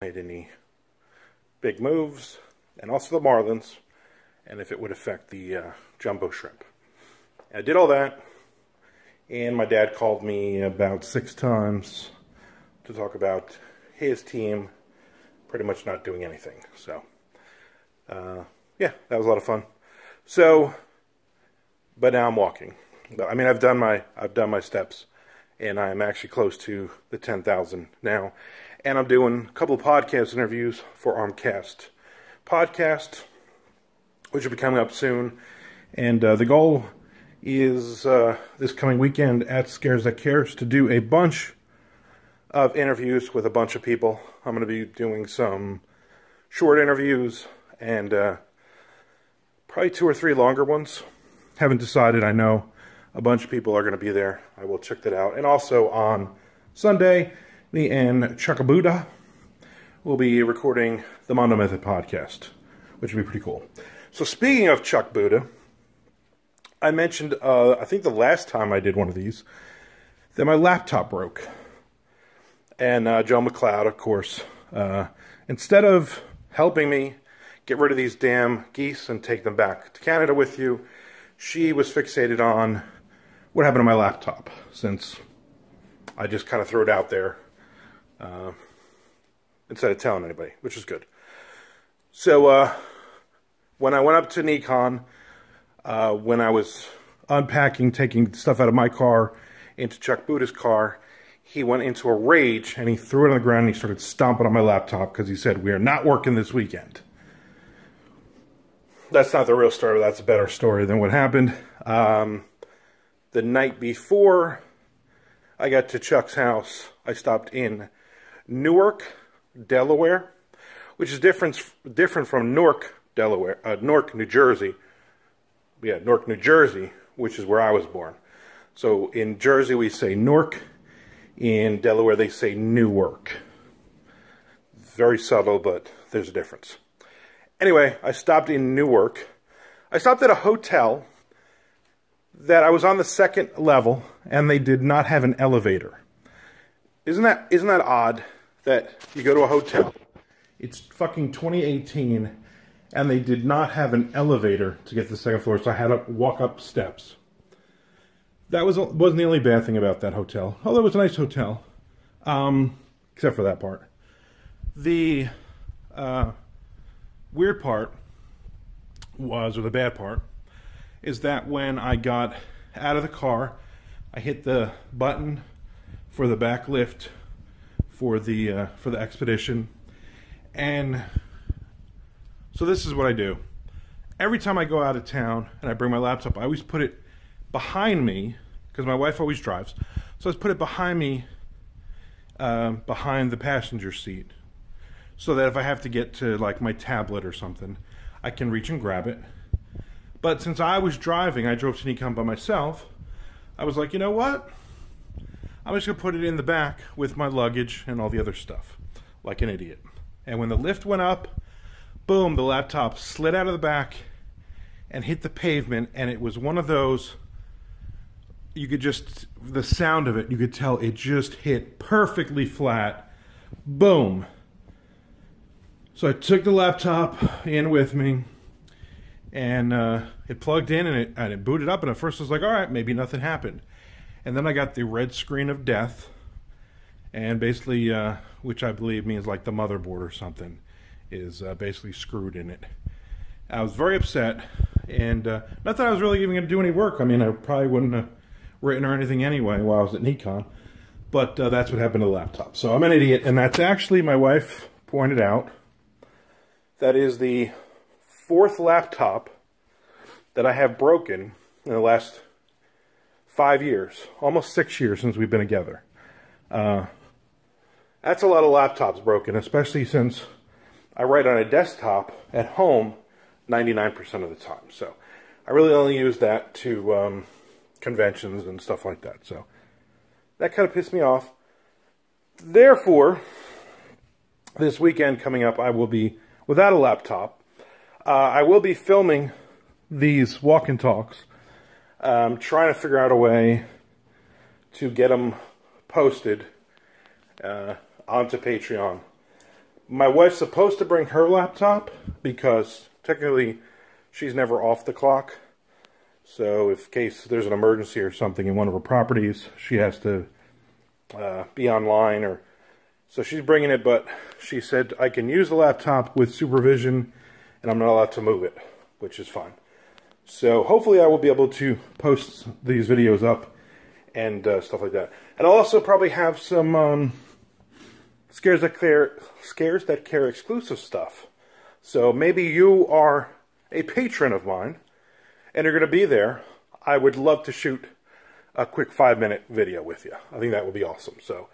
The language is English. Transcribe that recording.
made any big moves, and also the marlins, and if it would affect the jumbo shrimp. I did all that, and my dad called me about 6 times to talk about his team pretty much not doing anything. So, yeah, that was a lot of fun. So, but now I'm walking. I mean, I've done my steps, and I'm actually close to the 10,000 now. And I'm doing a couple of podcast interviews for Armcast podcast, which will be coming up soon. And the goal is this coming weekend at Scares That Cares to do a bunch of interviews with a bunch of people. I'm going to be doing some short interviews and probably 2 or 3 longer ones. Haven't decided. I know a bunch of people are going to be there. I will check that out. And also on Sunday, me and Chuckabuda will be recording the Mondo Method podcast, which will be pretty cool. So speaking of Chuck Buddha, I mentioned, I think the last time I did one of these, that my laptop broke. And Joe McLeod, of course, instead of helping me get rid of these damn geese and take them back to Canada with you, she was fixated on what happened to my laptop, since I just kind of threw it out there instead of telling anybody, which is good. So when I went up to Nikon, when I was unpacking, taking stuff out of my car into Chuck Buddha's car, he went into a rage and he threw it on the ground and he started stomping on my laptop because he said, "We are not working this weekend." That's not the real story, but that's a better story than what happened. The night before I got to Chuck's house, I stopped in Newark, Delaware, which is different from Newark, Delaware, Newark, New Jersey. Yeah, Newark, New Jersey, which is where I was born. So in Jersey we say Newark, in Delaware they say Newark. Very subtle, but there's a difference. Anyway, I stopped in Newark. I stopped at a hotel that I was on the 2nd level, and they did not have an elevator. Isn't that odd that you go to a hotel, it's fucking 2018, and they did not have an elevator to get to the 2nd floor, so I had to walk up steps. That wasn't the only bad thing about that hotel, although it was a nice hotel, except for that part. The weird part was, or the bad part, is that when I got out of the car, I hit the button for the back lift for the expedition, and so this is what I do. Every time I go out of town and I bring my laptop, I always put it behind me, because my wife always drives, so I just put it behind me, behind the passenger seat, so that if I have to get to like my tablet or something, I can reach and grab it. But since I was driving, I drove to Nikon by myself, I was like, you know what? I'm just going to put it in the back with my luggage and all the other stuff, like an idiot. And when the lift went up, boom, the laptop slid out of the back and hit the pavement, and it was one of those, you could just, the sound of it, you could tell it just hit perfectly flat. Boom. So I took the laptop in with me, and it plugged in, and it booted up, and at first I was like, all right, maybe nothing happened. And then I got the red screen of death, and basically, which I believe means like the motherboard or something, is basically screwed in it. I was very upset, and not that I was really even going to do any work. I mean, I probably wouldn't have written or anything anyway while I was at Nikon, but that's what happened to the laptop. So I'm an idiot, and that's actually, my wife pointed out, that is the 4th laptop that I have broken in the last 5 years, almost 6 years since we've been together. That's a lot of laptops broken, especially since I write on a desktop at home 99% of the time. So I really only use that to conventions and stuff like that. So that kind of pissed me off. Therefore, this weekend coming up, I will be without a laptop. I will be filming these walk and talks, trying to figure out a way to get them posted onto Patreon. My wife's supposed to bring her laptop because technically she's never off the clock. So if in case there's an emergency or something in one of her properties, she has to be online. Or so she's bringing it, but she said I can use the laptop with supervision and I'm not allowed to move it, which is fine. So hopefully I will be able to post these videos up and stuff like that. And I'll also probably have some Scares That Care exclusive stuff. So maybe you are a patron of mine and you're going to be there. I would love to shoot a quick 5-minute video with you. I think that would be awesome. So